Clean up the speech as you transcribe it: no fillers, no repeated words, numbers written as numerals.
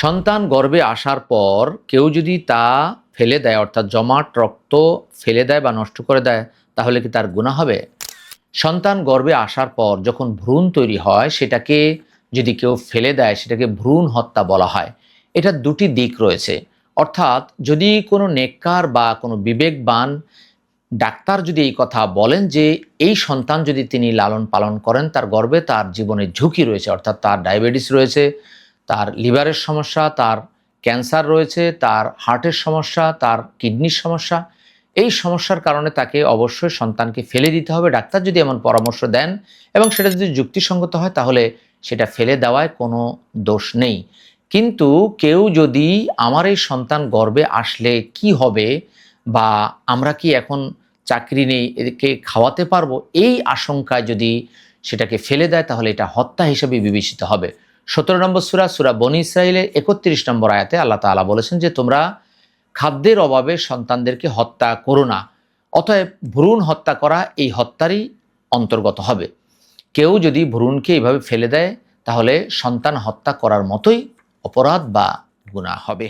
সন্তান গর্ভে আসার পর কেউ যদি তা ফেলে দেয়, অর্থাৎ জমাট রক্ত ফেলে দেয় বা নষ্ট করে দেয়, তাহলে কি তার গুনাহ হবে? সন্তান গর্ভে আসার পর যখন ভ্রূণ তৈরি হয়, সেটাকে যদি কেউ ফেলে দেয়, সেটাকে ভ্রূণ হত্যা বলা হয়। এটার দুটি দিক রয়েছে। অর্থাৎ যদি কোনো নেককার বা কোনো বিবেকবান ডাক্তার যদি এই কথা বলেন যে এই সন্তান যদি তিনি লালন পালন করেন, তার গর্ভে তার জীবনের ঝুঁকি রয়েছে, অর্থাৎ তার ডায়াবেটিস রয়েছে, তার লিভারের সমস্যা, তার ক্যান্সার রয়েছে, তার হার্টের সমস্যা, তার কিডনির সমস্যা, এই সমস্যার কারণে তাকে অবশ্যই সন্তানকে ফেলে দিতে হবে। ডাক্তার যদি এমন পরামর্শ দেন এবং সেটা যদি যুক্তিসঙ্গত হয়, তাহলে সেটা ফেলে দেওয়ায় কোনো দোষ নেই। কিন্তু কেউ যদি আমার এই সন্তান গর্ভে আসলে কি হবে, বা আমরা কি এখন চাকরি নেই, এদেরকে খাওয়াতে পারবো, এই আশঙ্কায় যদি সেটাকে ফেলে দেয়, তাহলে এটা হত্যা হিসেবে বিবেচিত হবে। 17 নম্বর সূরা বনী ইসরাঈলের 31 নম্বর আয়াতে আল্লাহ তাআলা বলেছেন যে তোমরা খাদ্যের অভাবে সন্তানদেরকে হত্যা করো না। অতএব ভ্রূণ হত্যা করা এই হত্যারই অন্তর্গত হবে। কেউ যদি ভ্রূণকে এইভাবে ফেলে দেয়, তাহলে সন্তান হত্যা করার মতোই অপরাধ বা গুনাহ হবে।